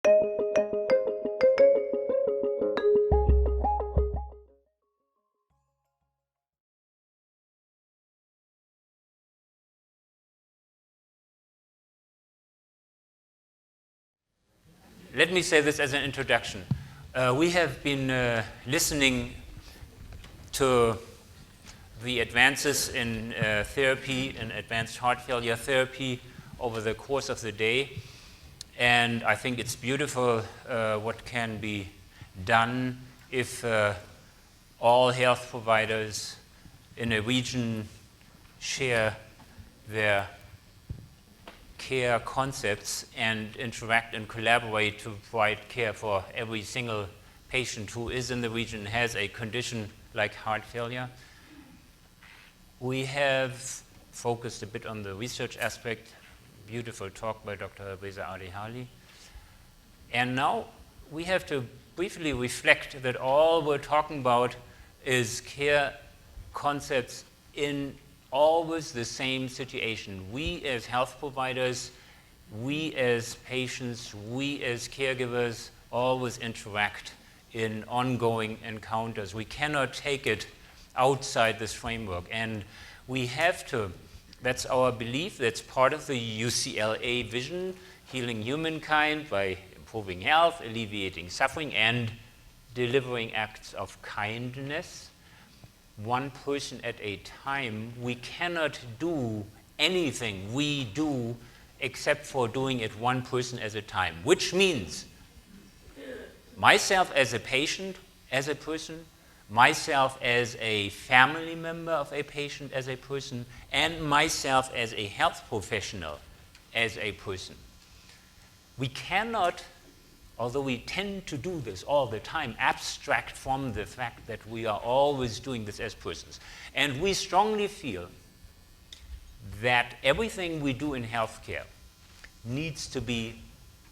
Let me say this as an introduction. We have been listening to the advances in therapy, in advanced heart failure therapy over the course of the day. And I think it's beautiful what can be done if all health providers in a region share their care concepts and interact and collaborate to provide care for every single patient who is in the region and has a condition like heart failure. We have focused a bit on the research aspect. Beautiful talk by Dr. Reza Alihali. And now we have to briefly reflect that all we're talking about is care concepts in always the same situation. We as health providers, we as patients, we as caregivers always interact in ongoing encounters. We cannot take it outside this framework, and we have to. That's our belief. That's part of the UCLA vision, healing humankind by improving health, alleviating suffering, and delivering acts of kindness. One person at a time. We cannot do anything we do except for doing it one person at a time, which means myself as a patient, as a person, myself as a family member of a patient, as a person, and myself as a health professional, as a person. We cannot, although we tend to do this all the time, abstract from the fact that we are always doing this as persons. And we strongly feel that everything we do in healthcare needs to be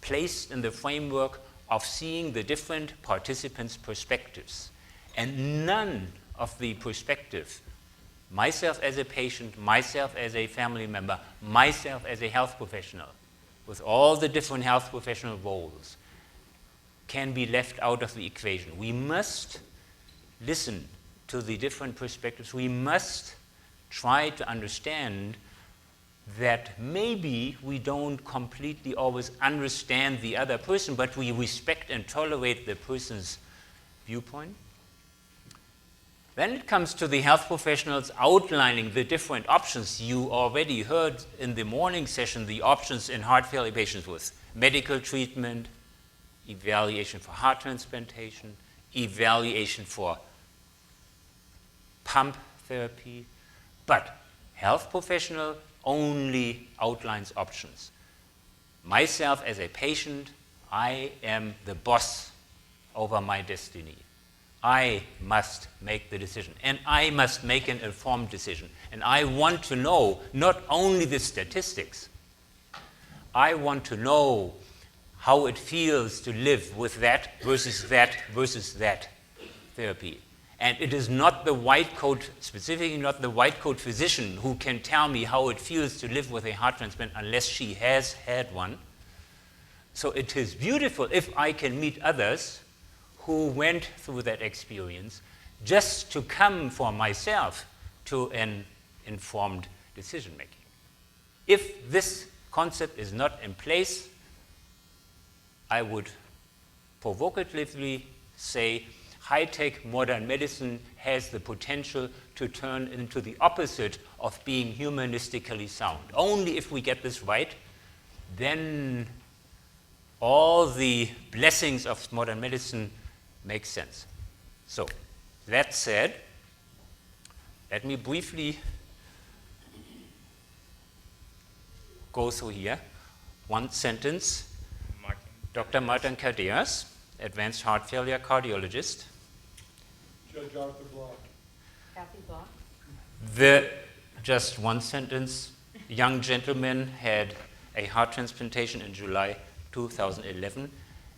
placed in the framework of seeing the different participants' perspectives. And none of the perspective, myself as a patient, myself as a family member, myself as a health professional, with all the different health professional roles, can be left out of the equation. We must listen to the different perspectives. We must try to understand that maybe we don't completely always understand the other person, but we respect and tolerate the person's viewpoint. When it comes to the health professionals outlining the different options, you already heard in the morning session the options in heart failure patients with medical treatment, evaluation for heart transplantation, evaluation for pump therapy, but health professional only outlines options. Myself as a patient, I am the boss over my destiny. I must make the decision, and I must make an informed decision. And I want to know not only the statistics, I want to know how it feels to live with that versus that versus that therapy. And it is not the white coat, specifically not the white coat physician who can tell me how it feels to live with a heart transplant unless she has had one. So it is beautiful if I can meet others who went through that experience just to come for myself to an informed decision making. If this concept is not in place, I would provocatively say high-tech modern medicine has the potential to turn into the opposite of being humanistically sound. Only if we get this right, then all the blessings of modern medicine make sense. So, that said, let me briefly go through here. One sentence. Dr. Martin Cardenas, advanced heart failure cardiologist. Judge Arthur Block. Kathy Block. Just one sentence. Young gentleman had a heart transplantation in July 2011,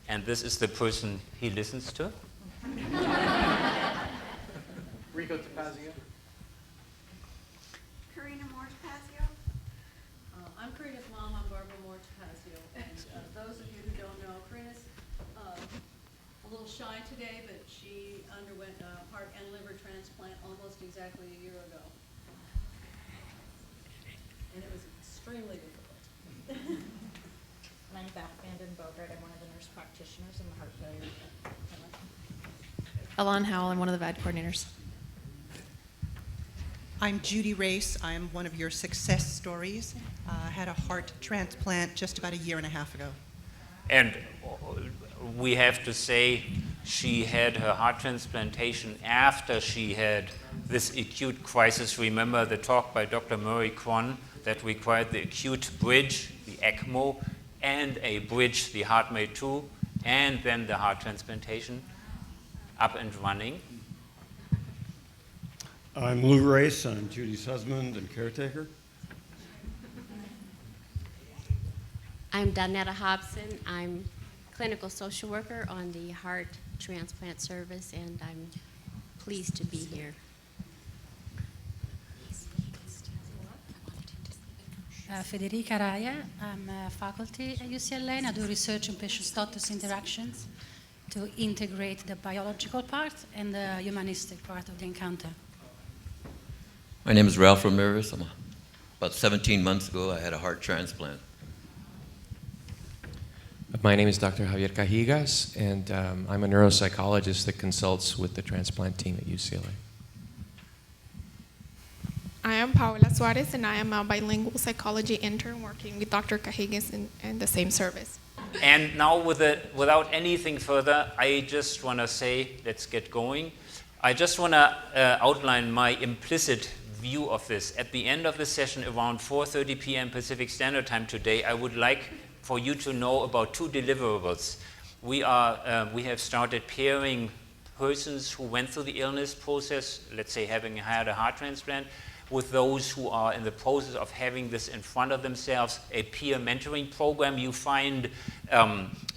and this is the person he listens to. Rico Tapazio. Karina Moore Tapazio. I'm Karina's mom. I'm Barbara Moore Tapazio. And those of you who don't know, Karina's little shy today, but she underwent a heart and liver transplant almost exactly a year ago. And it was extremely difficult. I'm Beth Vanden-Bogart. I'm one of the nurse practitioners in the heart failure clinic. Alon Howell, I'm one of the VAD coordinators. I'm Judy Race. I'm one of your success stories. I had a heart transplant just about a year and a half ago. And we have to say she had her heart transplantation after she had this acute crisis. Remember the talk by Dr. Murray Kwan that required the acute bridge, the ECMO, and a bridge, the HeartMate 2, and then the heart transplantation up and running. I'm Lou Race. I'm Judy's husband and caretaker. I'm Donetta Hobson. I'm clinical social worker on the heart transplant service, and I'm pleased to be here. Federica Raya. I'm a faculty at UCLA, and I do research on patient-status interactions to integrate the biological part and the humanistic part of the encounter. My name is Ralph Ramirez. About 17 months ago, I had a heart transplant. My name is Dr. Javier Cajigas, and I'm a neuropsychologist that consults with the transplant team at UCLA. I am Paola Suarez, and I am a bilingual psychology intern working with Dr. Cajigas in the same service. And now without anything further, I just want to say, let's get going. I just want to outline my implicit view of this. At the end of the session, around 4:30 p.m. Pacific Standard Time today, I would like for you to know about two deliverables. We have started pairing persons who went through the illness process, let's say having had a heart transplant, with those who are in the process of having this in front of themselves, a peer mentoring program. You find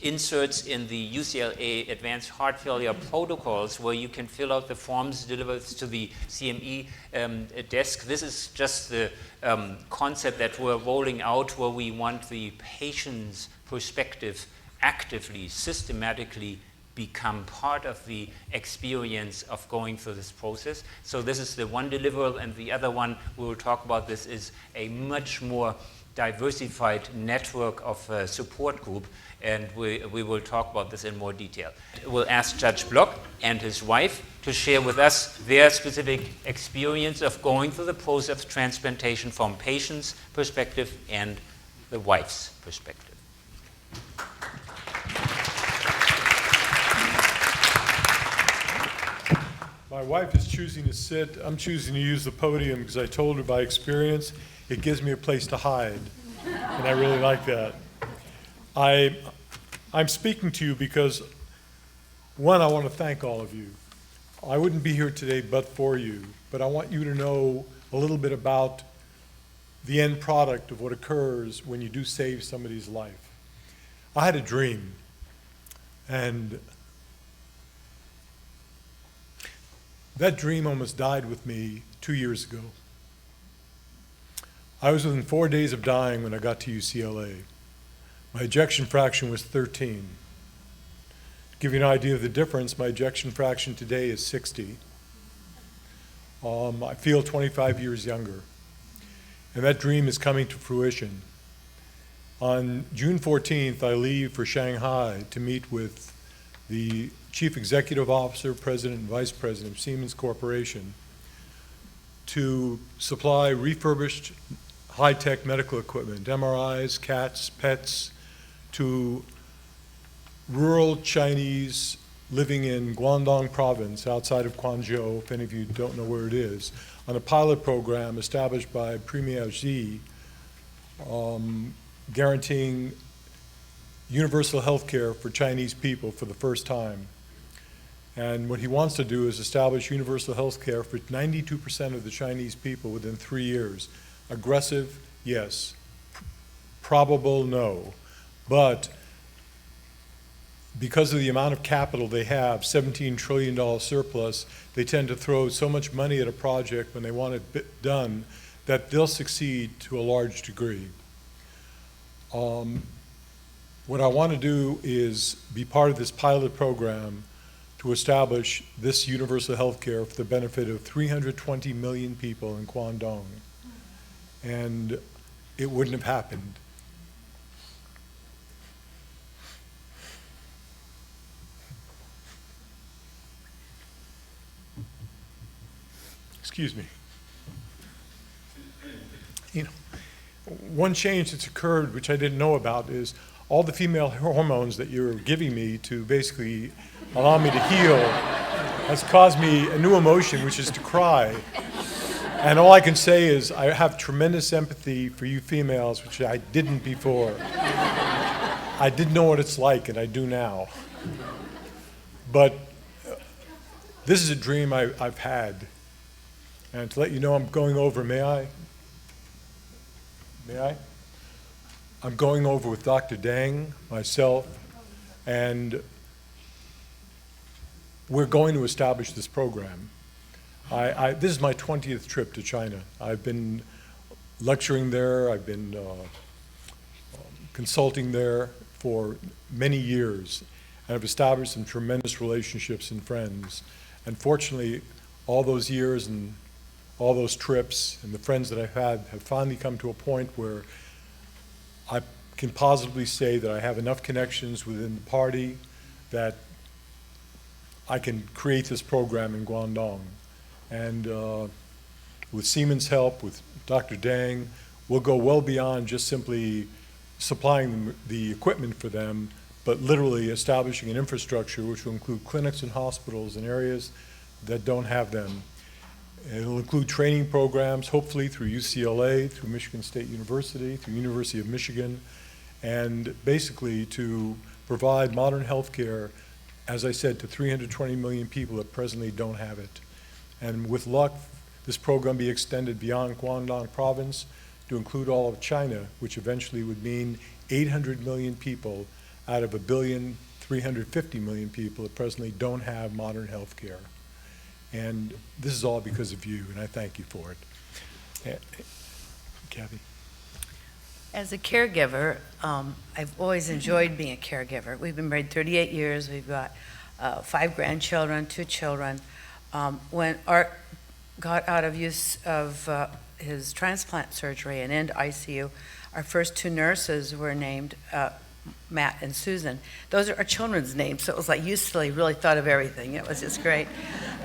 inserts in the UCLA Advanced Heart Failure Protocols where you can fill out the forms delivered to the CME desk. This is just the concept that we're rolling out, where we want the patient's perspective actively, systematically become part of the experience of going through this process. So this is the one deliverable, and the other one we will talk about. This is a much more diversified network of support group, and we will talk about this in more detail. We'll ask Judge Block and his wife to share with us their specific experience of going through the process of transplantation from patient's perspective and the wife's perspective. My wife is choosing to sit. I'm choosing to use the podium because I told her by experience it gives me a place to hide, and I really like that. I'm speaking to you because, one, I want to thank all of you. I wouldn't be here today but for you, but I want you to know a little bit about the end product of what occurs when you do save somebody's life. I had a dream, and that dream almost died with me 2 years ago. I was within 4 days of dying when I got to UCLA. My ejection fraction was 13. To give you an idea of the difference, my ejection fraction today is 60. I feel 25 years younger. And that dream is coming to fruition. On June 14th, I leave for Shanghai to meet with the Chief Executive Officer, President, and Vice President of Siemens Corporation to supply refurbished high-tech medical equipment, MRIs, CATs, PETs, to rural Chinese living in Guangdong province outside of Guangzhou, if any of you don't know where it is, on a pilot program established by Premier Xi, guaranteeing universal health care for Chinese people for the first time. And what he wants to do is establish universal health care for 92% of the Chinese people within 3 years. Aggressive, yes. Probable, no. But because of the amount of capital they have, $17 trillion surplus, they tend to throw so much money at a project when they want it done that they'll succeed to a large degree. What I want to do is be part of this pilot program to establish this universal health care for the benefit of 320 million people in Guangdong. And it wouldn't have happened. Excuse me. You know, one change that's occurred, which I didn't know about, is all the female hormones that you're giving me to basically allow me to heal has caused me a new emotion, which is to cry. And all I can say is I have tremendous empathy for you females, which I didn't before. I didn't know what it's like, and I do now. But this is a dream I've had. And to let you know, I'm going over, may I? May I? I'm going over with Dr. Deng, myself, and we're going to establish this program. This is my 20th trip to China. I've been lecturing there, I've been consulting there for many years, and I've established some tremendous relationships and friends. And fortunately, all those years and all those trips and the friends that I've had have finally come to a point where I can positively say that I have enough connections within the party that I can create this program in Guangdong. And with Siemens' help, with Dr. Deng, we'll go well beyond just simply supplying them the equipment for them, but literally establishing an infrastructure which will include clinics and hospitals in areas that don't have them. It'll include training programs, hopefully through UCLA, through Michigan State University, through University of Michigan, and basically to provide modern health care, as I said, to 320 million people that presently don't have it. And with luck, this program be extended beyond Guangdong province to include all of China, which eventually would mean 800 million people out of 1,350 million people that presently don't have modern health care. And this is all because of you, and I thank you for it. Kathy? As a caregiver, I've always enjoyed being a caregiver. We've been married 38 years. We've got 5 grandchildren, 2 children. When Art got out of use of his transplant surgery and into ICU, our first 2 nurses were named Matt and Susan. Those are our children's names, so it was like UCLA really thought of everything. It was just great.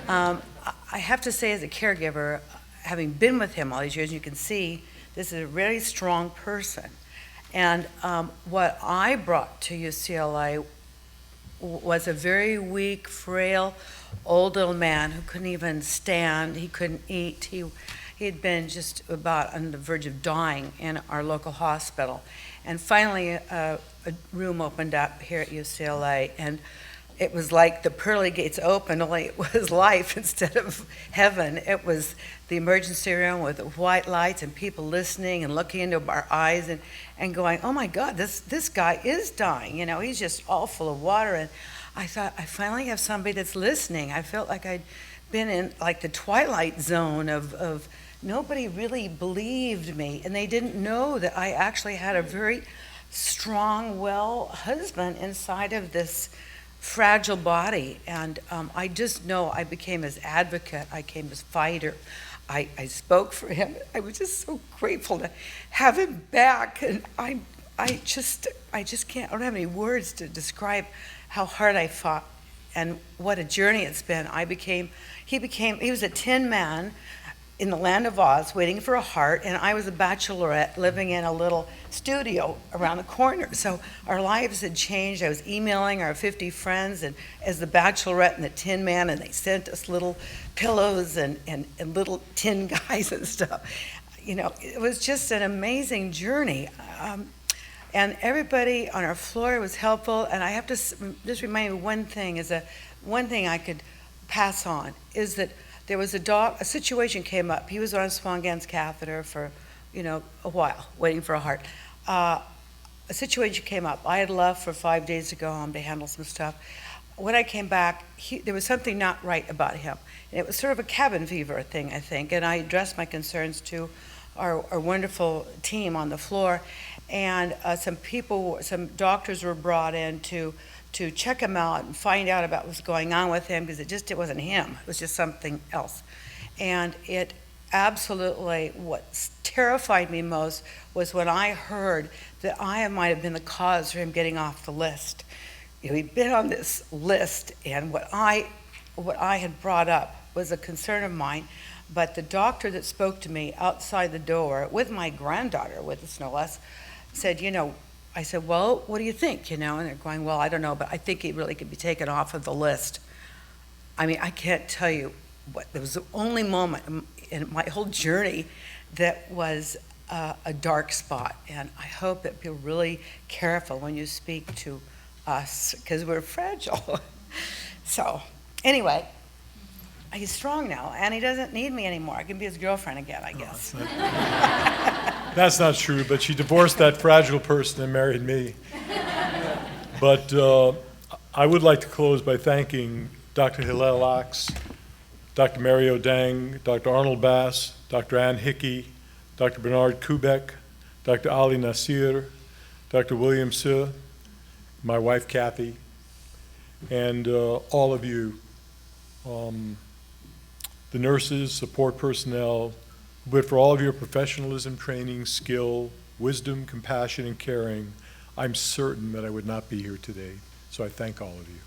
I have to say, as a caregiver, having been with him all these years, you can see this is a really strong person. And what I brought to UCLA was a very weak, frail, old little man who couldn't even stand, he couldn't eat. He had been just about on the verge of dying in our local hospital. And finally, a room opened up here at UCLA, and it was like the pearly gates opened, only it was life instead of heaven. It was the emergency room with the white lights and people listening and looking into our eyes and going, oh my God, this guy is dying. You know, he's just all full of water. And I thought, I finally have somebody that's listening. I felt like I'd been in like the twilight zone of nobody really believed me. And they didn't know that I actually had a very strong, well husband inside of this fragile body. And I just know I became his advocate. I became his fighter. I spoke for him. I was just so grateful to have him back. And I just can't, I don't have any words to describe how hard I fought and what a journey it's been. He was a tin man in the land of Oz waiting for a heart, and I was a bachelorette living in a little studio around the corner. So our lives had changed. I was emailing our 50 friends and as the bachelorette and the tin man, and they sent us little pillows and little tin guys and stuff. You know, it was just an amazing journey. And everybody on our floor was helpful. And I have to just remind you one thing, one thing I could pass on is that there was a situation came up. He was on Swan-Ganz catheter for, a while, waiting for a heart. A situation came up. I had left for 5 days to go home to handle some stuff. When I came back, there was something not right about him. And it was sort of a cabin fever thing, I think. And I addressed my concerns to our wonderful team on the floor. And some doctors were brought in to to check him out and find out about what's going on with him, because it wasn't him. It was just something else. And it absolutely, what terrified me most was when I heard that I might have been the cause for him getting off the list. You know, he'd been on this list, and what I had brought up was a concern of mine, but the doctor that spoke to me outside the door with my granddaughter with us, no less, said, you know, I said, well, what do you think, you know? And they're going, well, I don't know, but I think he really could be taken off of the list. I mean, I can't tell you what, it was the only moment in my whole journey that was a dark spot. And I hope that you're really careful when you speak to us, because we're fragile. So, anyway, he's strong now, and he doesn't need me anymore. I can be his girlfriend again, I guess. That's not true, but she divorced that fragile person and married me. But I would like to close by thanking Dr. Hillel Axe, Dr. Mario Deng, Dr. Arnold Bass, Dr. Ann Hickey, Dr. Bernard Kubek, Dr. Ali Nasir, Dr. William Suh, my wife Kathy, and all of you, the nurses, support personnel, but for all of your professionalism, training, skill, wisdom, compassion, and caring, I'm certain that I would not be here today. So I thank all of you.